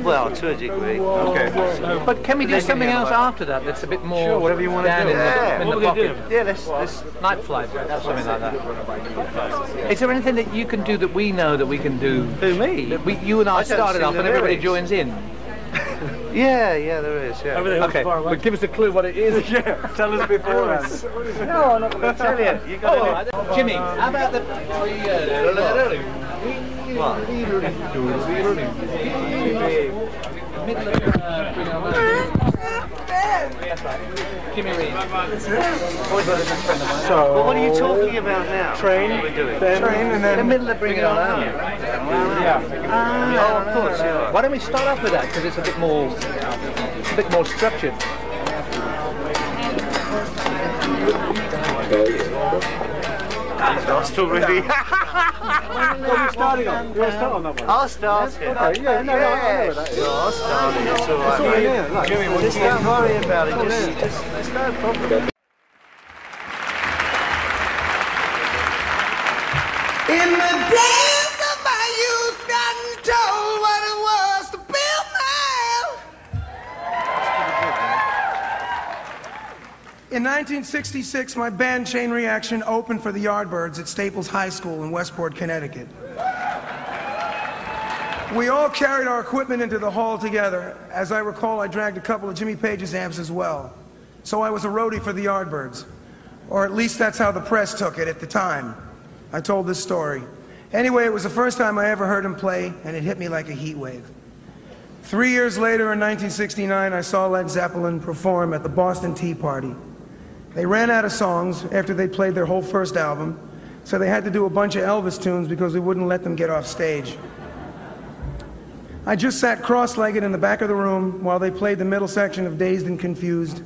Well, to a degree. Okay. But can we do something else after that that's a bit more... Sure, whatever you want to do. Yeah. In the pocket? Yeah, let's Night flight, or something like that. Is there anything that you can do that we know that we can do? Do me? That you and I don't started sing off the and everybody lyrics. joins in. Yeah, there is, yeah. Okay, but give us a clue what it is. Yeah, tell us beforehand. No, I'm not going to tell you. You got to Jimmy, how about the... What? Jimmy Reed. So, Well, what are you talking about now? Train, What are we doing? then train, and then In the middle of Bring It On Home. yeah. Oh, of course, yeah. Why don't we start off with that, because it's a bit more structured. He's lost already. What are you starting on? You want to start on that one? I'll start it. Okay, yeah, no, I know that. Sure, I'll start it. It's all right. all right, yeah. Jimmy, just don't worry about it. Just, there's no problem. In the days of my youth, gotten told what it was to build my. In 1966, my band Chain Reaction opened for the Yardbirds at Staples High School in Westport, Connecticut. We all carried our equipment into the hall together. As I recall, I dragged a couple of Jimmy Page's amps as well. So I was a roadie for the Yardbirds. Or at least that's how the press took it at the time. I told this story. Anyway, it was the first time I ever heard him play, and it hit me like a heat wave. 3 years later, in 1969, I saw Led Zeppelin perform at the Boston Tea Party. They ran out of songs after they played their whole first album, so they had to do a bunch of Elvis tunes because we wouldn't let them get off stage. I just sat cross-legged in the back of the room while they played the middle section of Dazed and Confused,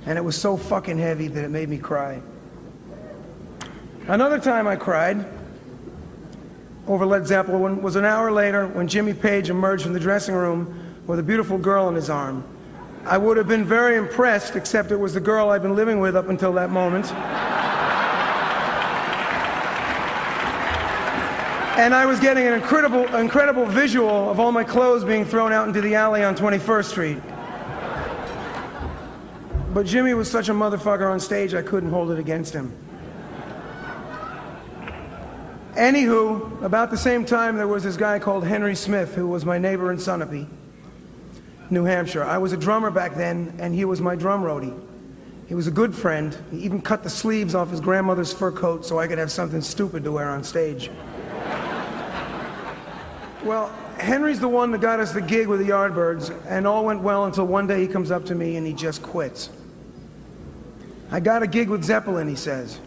and it was so fucking heavy that it made me cry. Another time I cried over Led Zeppelin was an hour later when Jimmy Page emerged from the dressing room with a beautiful girl in his arm. I would have been very impressed, except it was the girl I'd been living with up until that moment. And I was getting an incredible visual of all my clothes being thrown out into the alley on 21st Street. But Jimmy was such a motherfucker on stage, I couldn't hold it against him. Anywho, about the same time, there was this guy called Henry Smith, who was my neighbor in Sunapee, New Hampshire. I was a drummer back then, and he was my drum roadie. He was a good friend. He even cut the sleeves off his grandmother's fur coat so I could have something stupid to wear on stage. Well, Henry's the one that got us the gig with the Yardbirds, and all went well until one day he comes up to me and he just quits. I got a gig with Zeppelin, he says.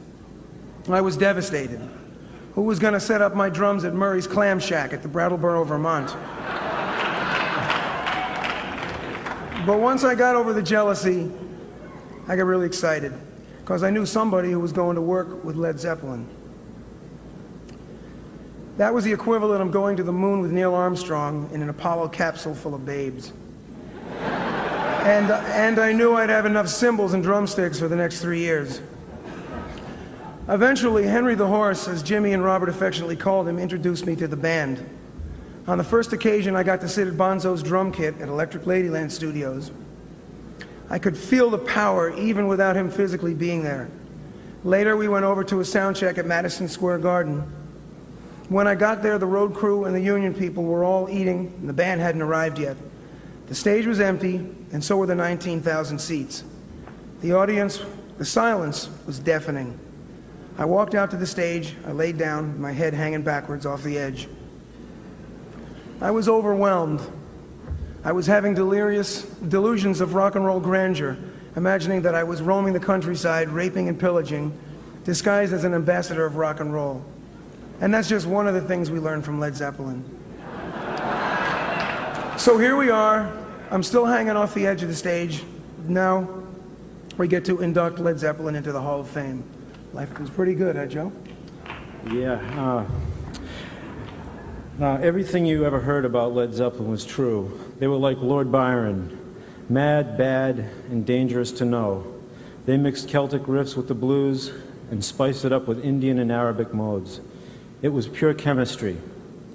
I was devastated. Who was going to set up my drums at Murray's Clam Shack at the Brattleboro, Vermont? But once I got over the jealousy, I got really excited, because I knew somebody who was going to work with Led Zeppelin. That was the equivalent of going to the moon with Neil Armstrong in an Apollo capsule full of babes. And I knew I'd have enough cymbals and drumsticks for the next 3 years. Eventually, Henry the Horse, as Jimmy and Robert affectionately called him, introduced me to the band. On the first occasion, I got to sit at Bonzo's drum kit at Electric Ladyland Studios. I could feel the power even without him physically being there. Later, we went over to a sound check at Madison Square Garden. When I got there, the road crew and the union people were all eating, and the band hadn't arrived yet. The stage was empty, and so were the 19,000 seats. The audience, the silence was deafening. I walked out to the stage, I laid down, my head hanging backwards off the edge. I was overwhelmed. I was having delirious delusions of rock and roll grandeur, imagining that I was roaming the countryside, raping and pillaging, disguised as an ambassador of rock and roll. And that's just one of the things we learned from Led Zeppelin. So here we are. I'm still hanging off the edge of the stage. Now we get to induct Led Zeppelin into the Hall of Fame. Life was pretty good, huh, Joe? Yeah. Everything you ever heard about Led Zeppelin was true. They were like Lord Byron, mad, bad, and dangerous to know. They mixed Celtic riffs with the blues and spiced it up with Indian and Arabic modes. It was pure chemistry,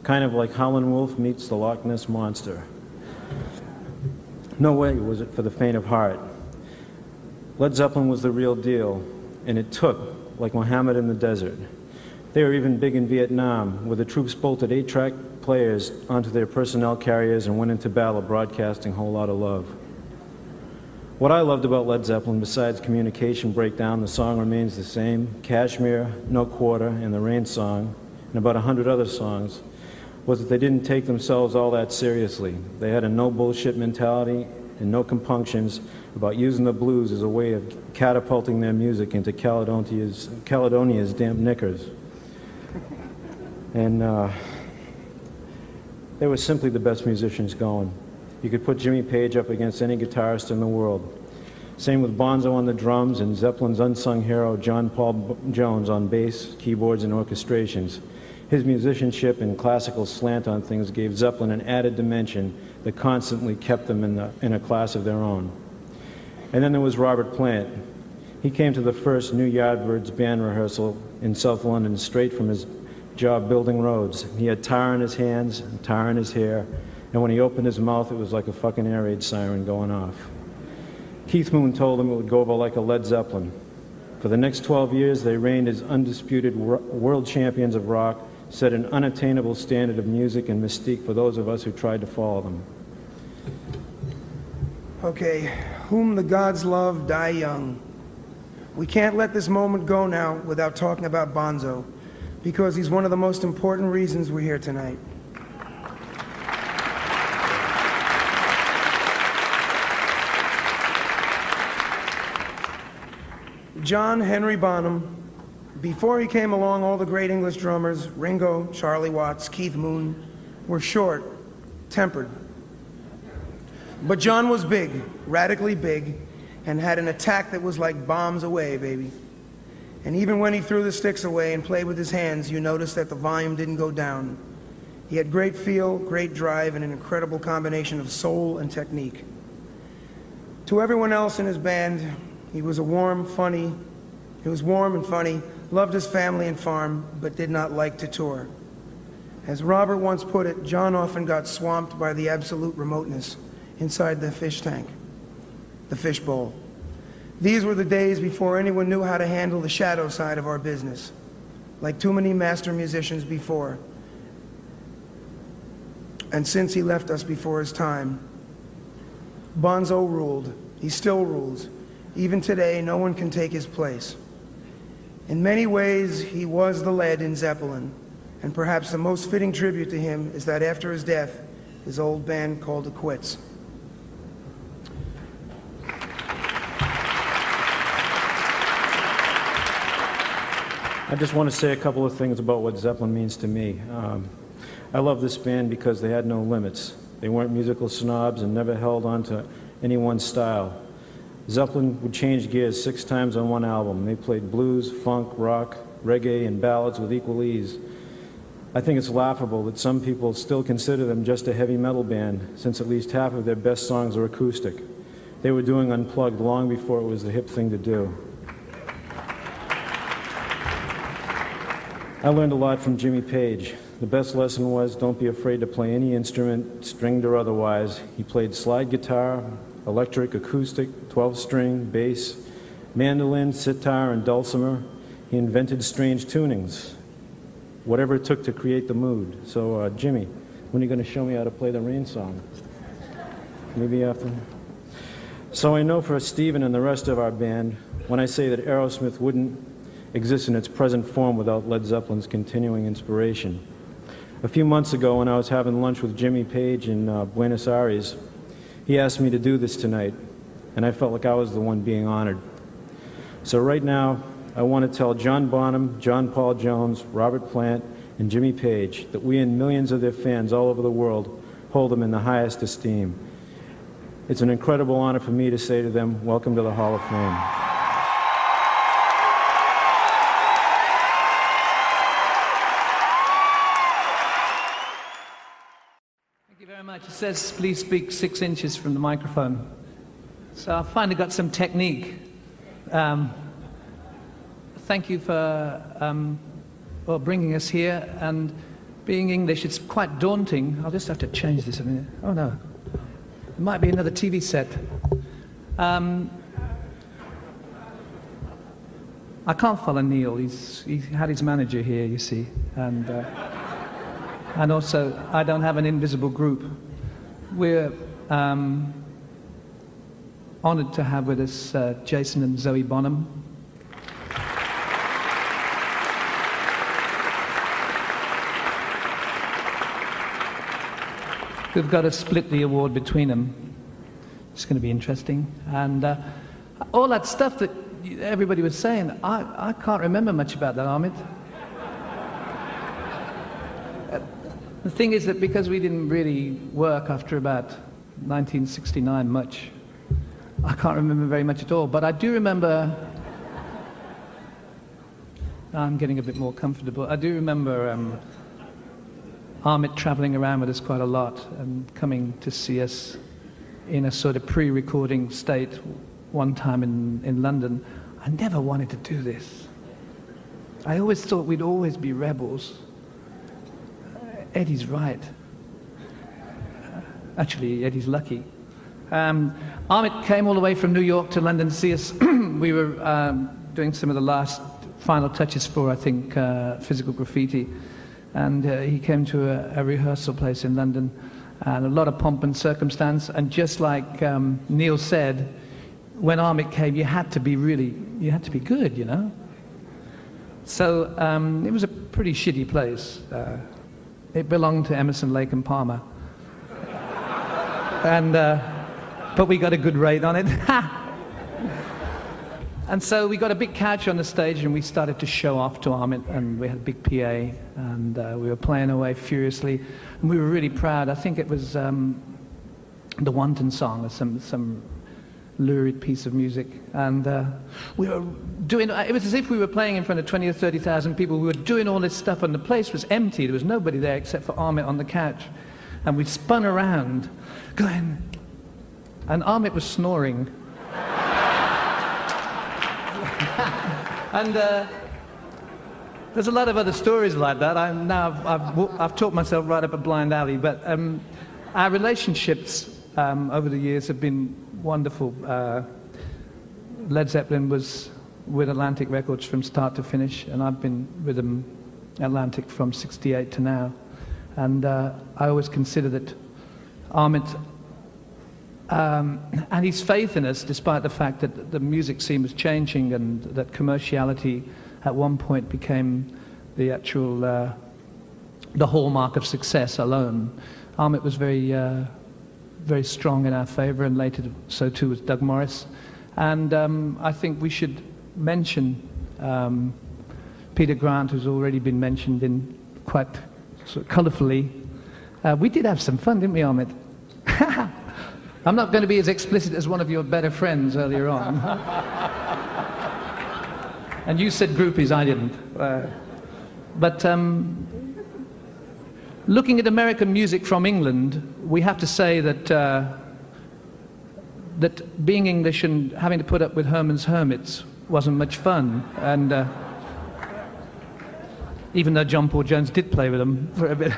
kind of like Howlin' Wolf meets the Loch Ness Monster. No way was it for the faint of heart. Led Zeppelin was the real deal, and it took, like Muhammad in the desert. They were even big in Vietnam, where the troops bolted 8-track players onto their personnel carriers and went into battle broadcasting a whole lot of love. What I loved about Led Zeppelin, besides communication breakdown, the song remains the same, Kashmir, No Quarter, and the Rain Song, and about 100 other songs, was that they didn't take themselves all that seriously. They had a no-bullshit mentality and no compunctions about using the blues as a way of catapulting their music into Caledonia's damp knickers. And they were simply the best musicians going. You could put Jimmy Page up against any guitarist in the world. Same with Bonzo on the drums and Zeppelin's unsung hero John Paul Jones on bass, keyboards, and orchestrations. His musicianship and classical slant on things gave Zeppelin an added dimension that constantly kept them in a class of their own. And then there was Robert Plant. He came to the first New Yardbirds band rehearsal in South London straight from his job building roads. He had tar in his hands and tar in his hair, and when he opened his mouth, it was like a fucking air raid siren going off. Keith Moon told him it would go over like a Led Zeppelin. For the next 12 years, they reigned as undisputed world champions of rock, set an unattainable standard of music and mystique for those of us who tried to follow them. Okay, whom the gods love, die young. We can't let this moment go now without talking about Bonzo, because he's one of the most important reasons we're here tonight. John Henry Bonham, before he came along, all the great English drummers, Ringo, Charlie Watts, Keith Moon, were short, tempered. But John was big, radically big, and had an attack that was like bombs away, baby. And even when he threw the sticks away and played with his hands, you noticed that the volume didn't go down. He had great feel, great drive, and an incredible combination of soul and technique. To everyone else in his band, he was warm and funny, loved his family and farm, but did not like to tour. As Robert once put it, John often got swamped by the absolute remoteness inside the fish tank, the fish bowl. These were the days before anyone knew how to handle the shadow side of our business, like too many master musicians before. And since he left us before his time, Bonzo ruled. He still rules. Even today, no one can take his place. In many ways, he was the lead in Zeppelin, and perhaps the most fitting tribute to him is that after his death, his old band called it quits. I just want to say a couple of things about what Zeppelin means to me. I love this band because they had no limits. They weren't musical snobs and never held on to any one style. Zeppelin would change gears 6 times on one album. They played blues, funk, rock, reggae, and ballads with equal ease. I think it's laughable that some people still consider them just a heavy metal band, since at least half of their best songs are acoustic. They were doing unplugged long before it was the hip thing to do. I learned a lot from Jimmy Page. The best lesson was don't be afraid to play any instrument, stringed or otherwise. He played slide guitar, electric, acoustic, 12-string, bass, mandolin, sitar, and dulcimer. He invented strange tunings, whatever it took to create the mood. So, Jimmy, when are you going to show me how to play the Rain Song? Maybe after? So I know for Stephen and the rest of our band, when I say that Aerosmith wouldn't exist in its present form without Led Zeppelin's continuing inspiration. A few months ago, when I was having lunch with Jimmy Page in Buenos Aires, he asked me to do this tonight, and I felt like I was the one being honored. So right now, I want to tell John Bonham, John Paul Jones, Robert Plant, and Jimmy Page that we and millions of their fans all over the world hold them in the highest esteem. It's an incredible honor for me to say to them, welcome to the Hall of Fame. It says please speak 6 inches from the microphone. So I've finally got some technique. Thank you for bringing us here, and being English, it's quite daunting. I'll just have to change this a minute. Oh no. It might be another TV set. I can't follow Neil. He had his manager here, you see, and also I don't have an invisible group. We're honoured to have with us Jason and Zoe Bonham. We've got to split the award between them. It's going to be interesting. And all that stuff that everybody was saying, I can't remember much about that, Ahmed. The thing is that because we didn't really work after about 1969 much, I can't remember very much at all. But I do remember... I'm getting a bit more comfortable. I do remember Ahmed traveling around with us quite a lot and coming to see us in a sort of pre-recording state one time in London. I never wanted to do this. I always thought we'd always be rebels. Eddie's right. Actually, Eddie's lucky. Ahmed came all the way from New York to London to see us. We were doing some of the last final touches for, I think, Physical Graffiti. And he came to a rehearsal place in London, and a lot of pomp and circumstance. And just like Neil said, when Ahmed came, you had to be good, you know. So it was a pretty shitty place. It belonged to Emerson, Lake and Palmer, and but we got a good rate on it. And so we got a big couch on the stage, and we started to show off to Ahmed, and we had a big PA, and we were playing away furiously, and we were really proud. I think it was the Wanton Song, or some lurid piece of music, and we were doing. It was as if we were playing in front of 20 or 30,000 people. We were doing all this stuff, and the place was empty. There was nobody there except for Ahmed on the couch, and we spun around, going, and Ahmed was snoring. And there's a lot of other stories like that. I've talked myself right up a blind alley, but our relationships over the years have been wonderful. Led Zeppelin was with Atlantic Records from start to finish, and I've been with them, Atlantic, from '68 to now. And I always consider that Ahmed and his faith in us, despite the fact that the music scene was changing and that commerciality at one point became the actual the hallmark of success alone. Ahmed was very strong in our favor, and later so too was Doug Morris. And I think we should mention Peter Grant, who's already been mentioned in quite sort of colourfully. We did have some fun, didn't we, Ahmed? I'm not going to be as explicit as one of your better friends earlier on. And you said groupies, I didn't. But looking at American music from England, we have to say that that being English and having to put up with Herman's Hermits wasn't much fun. And even though John Paul Jones did play with them for a bit.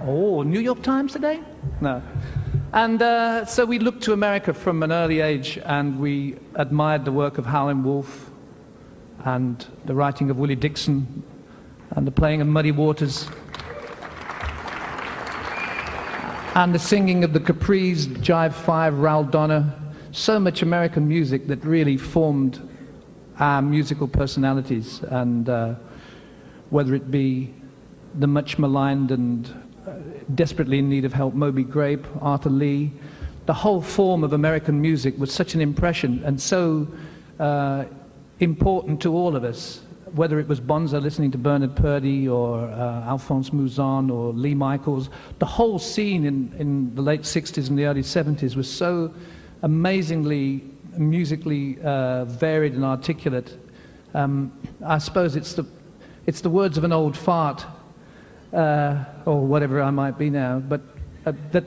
Oh, New York Times today? No. And so we looked to America from an early age, and we admired the work of Howlin' Wolf and the writing of Willie Dixon and the playing of Muddy Waters and the singing of the Capri's, Jive 5, Raul Donner. So much American music that really formed our musical personalities, and whether it be the much maligned and desperately in need of help Moby Grape, Arthur Lee, the whole form of American music was such an impression and so important to all of us, whether it was Bonzo listening to Bernard Purdie or Alphonse Mouzon or Lee Michaels. The whole scene in the late 60s and the early 70s was so amazingly musically varied and articulate. I suppose it's the words of an old fart, or whatever I might be now, but that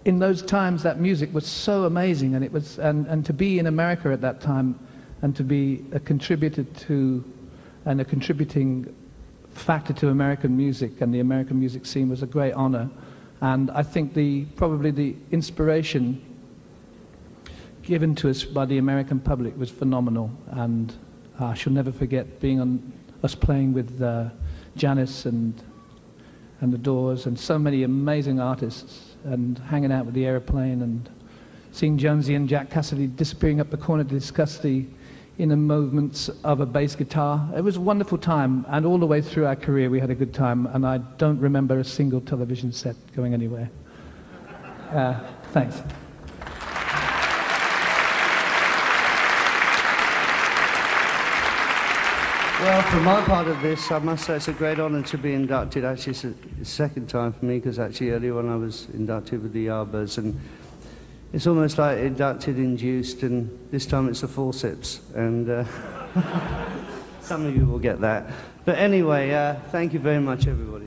in those times that music was so amazing, and it was, and to be in America at that time and to be a contributor to and a contributing factor to American music and the American music scene was a great honor. And I think probably the inspiration given to us by the American public was phenomenal. And I shall never forget being on us playing with Janis and the Doors and so many amazing artists, and hanging out with the Aeroplane and seeing Jonesy and Jack Cassidy disappearing up the corner to discuss the inner movements of a bass guitar. It was a wonderful time, and all the way through our career we had a good time, and I don't remember a single television set going anywhere. Thanks. Well, for my part of this, I must say it's a great honour to be inducted. Actually, it's the second time for me, because actually earlier on I was inducted with the Yardbirds, and it's almost like inducted, induced, and this time it's the forceps, and some of you will get that. But anyway, thank you very much, everybody.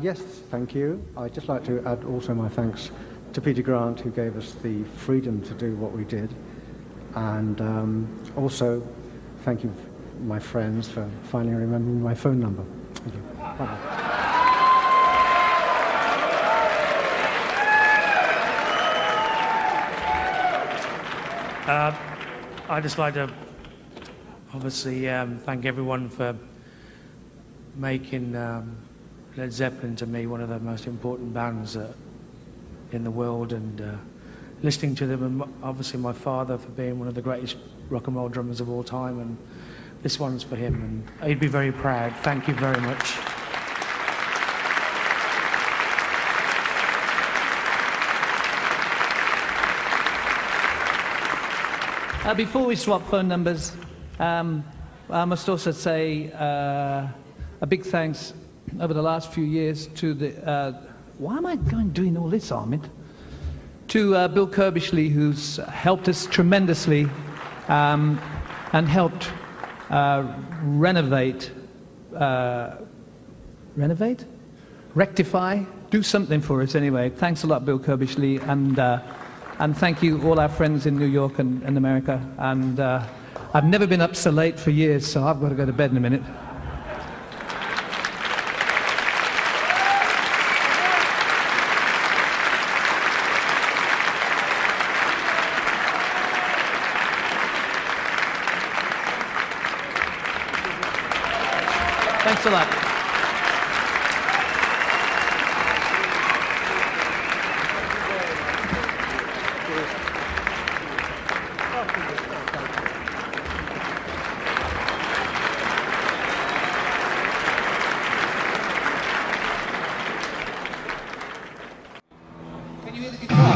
Yes, thank you. I'd just like to add also my thanks to Peter Grant, who gave us the freedom to do what we did. And also, thank you, my friends, for finally remembering my phone number. Thank you. Bye-bye. I'd just like to obviously thank everyone for making Led Zeppelin to me one of the most important bands in the world, and listening to them, and obviously my father for being one of the greatest rock and roll drummers of all time, and this one's for him, and he'd be very proud. Thank you very much. Before we swap phone numbers, I must also say a big thanks over the last few years to the... why am I doing all this, Armin? To Bill Kirbishley, who's helped us tremendously and helped rectify, do something for us anyway. Thanks a lot, Bill Kirbishley, and thank you all our friends in New York and America. And I've never been up so late for years, so I've got to go to bed in a minute. Thanks a lot. Can you hear the guitar?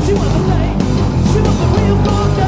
She was a real good girl.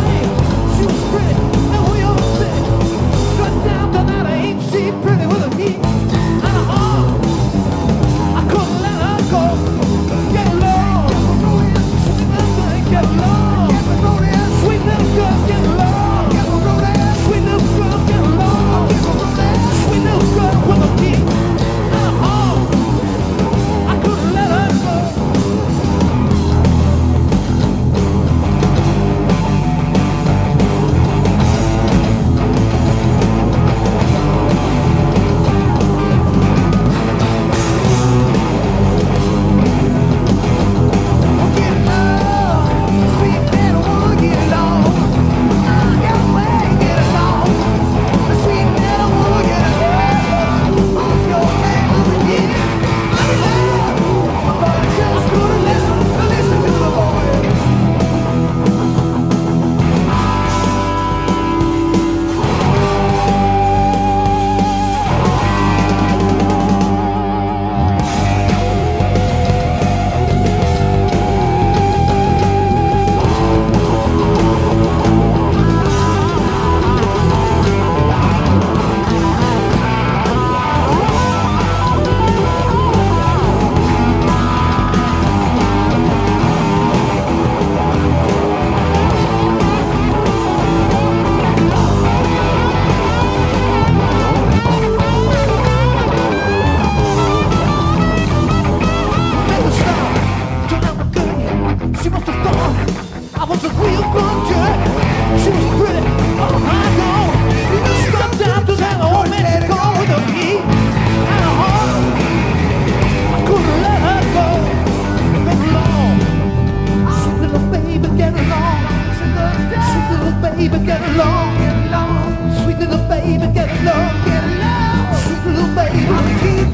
Sweet little baby, get along, get along. Sweet little baby, get along, get along. Sweet little baby, I'm a kid,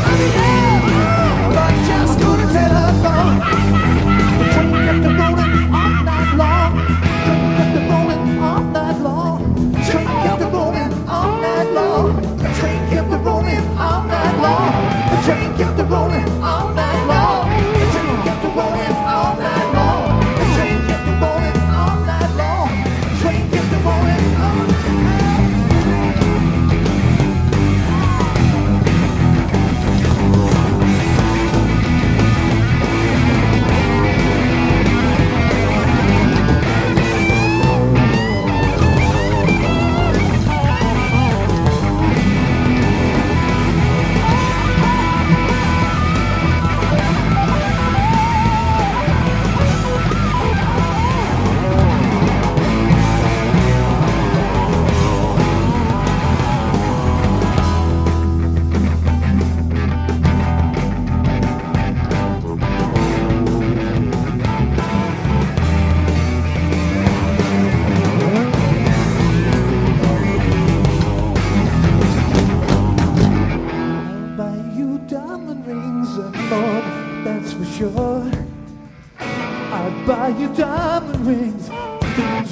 I'm in love. I'm just gonna tell her long. The train kept rolling all night long. The train kept rolling all night long. The train kept rolling all night long. The train kept rolling all night long. The train kept rolling all night long. The train kept rolling all night long. The train kept rolling all night long. The train kept rolling all night long.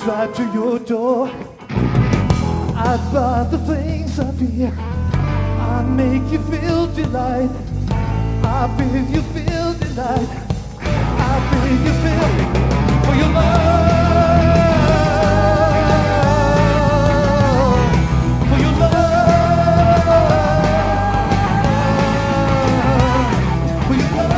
Right to your door. I'd buy the things I fear. I'd make you feel delight. I'd make you feel delight. I'd make you feel for your love. For your love. For your love.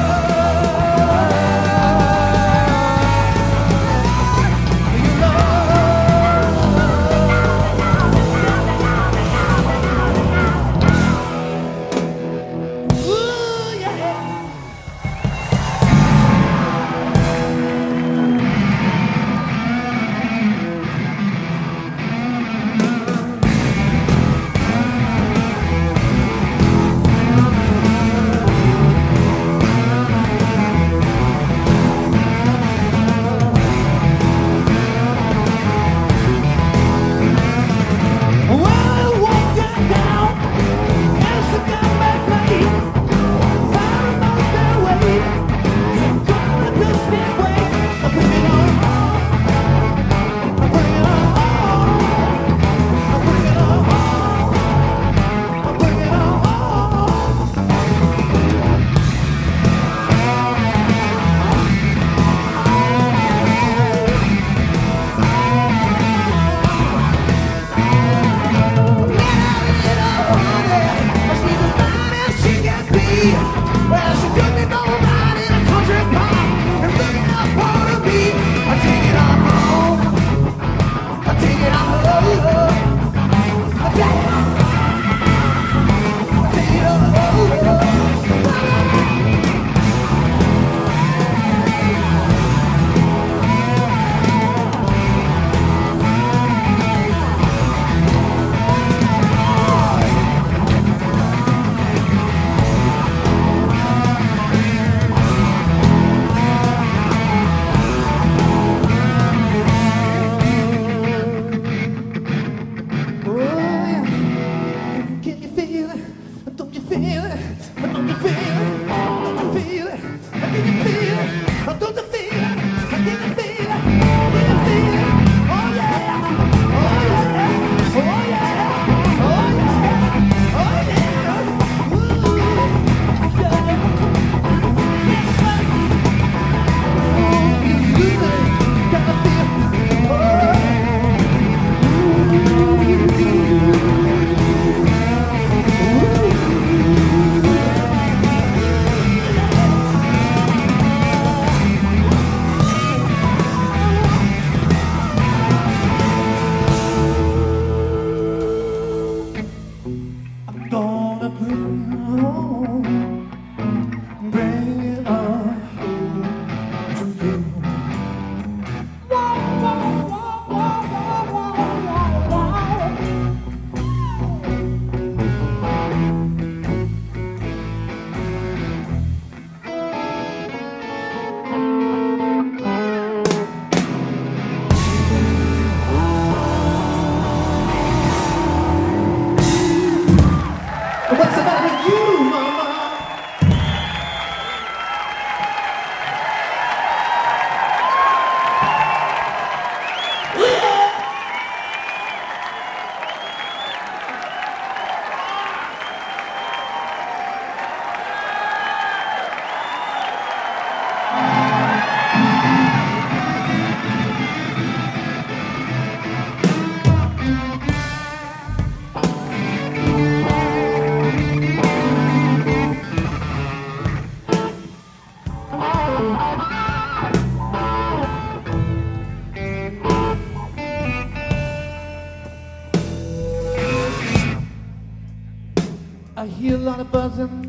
I hear a lot of buzzing.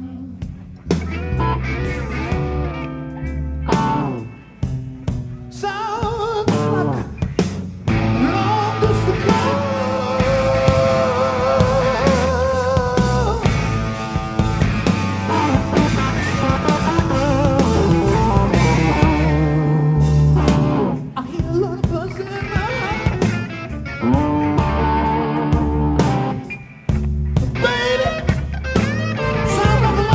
Sounds like long distance call. I hear a lot of buzzing. Baby, sounds like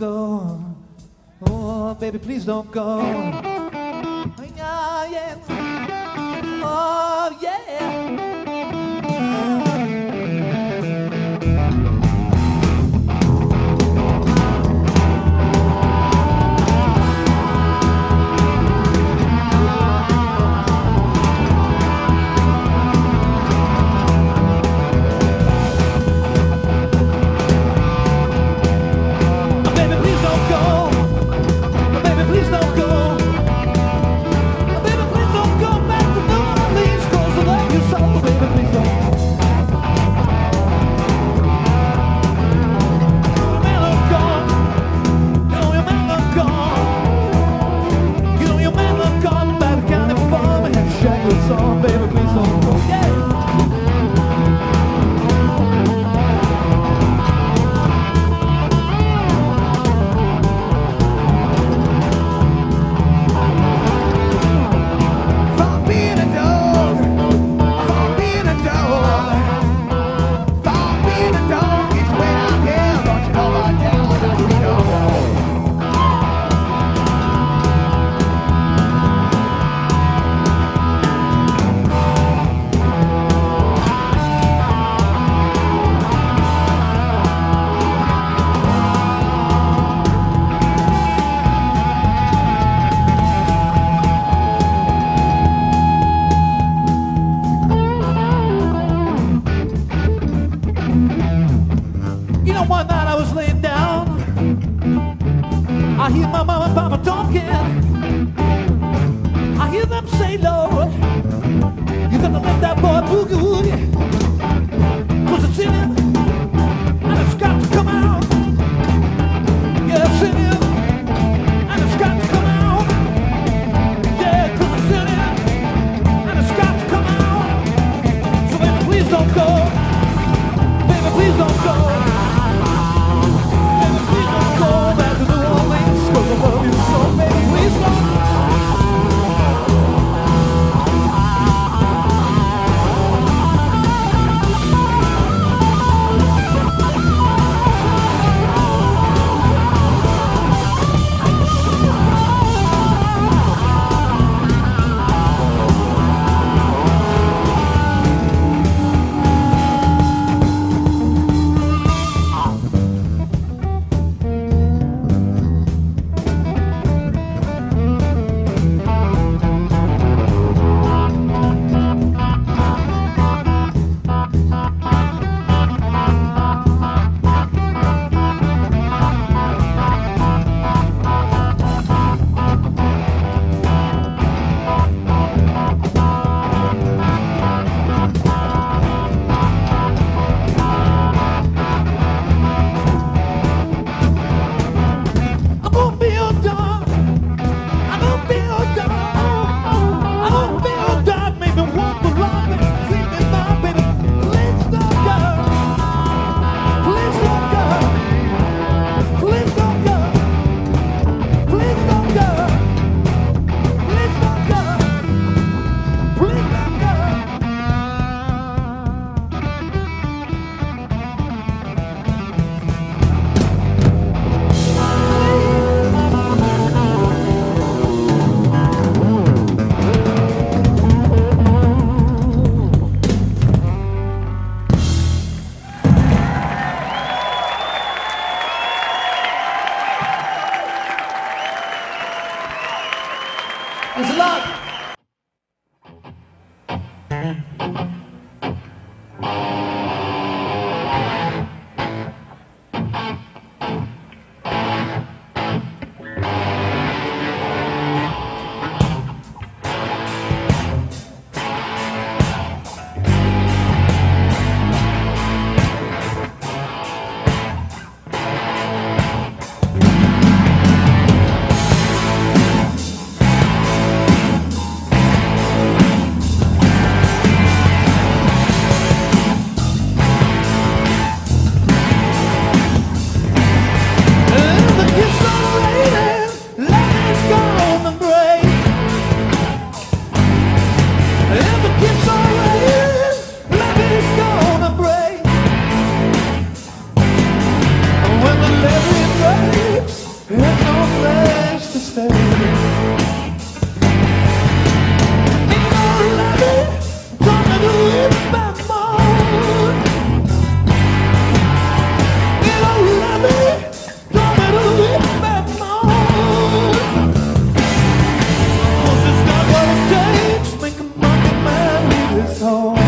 go. Oh, baby, please don't go. Oh, yeah. Oh, yeah. stay. Ain't no levee gonna do it back more. Ain't no levee gonna do it back more. 'Cause it's not what it takes to make a monkey man leave his home.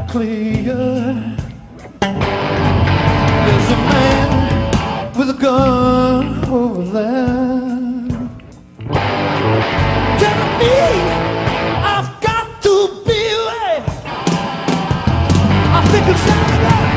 clear. There's a man with a gun over there. Telling me I've got to be away. I think it's time to go.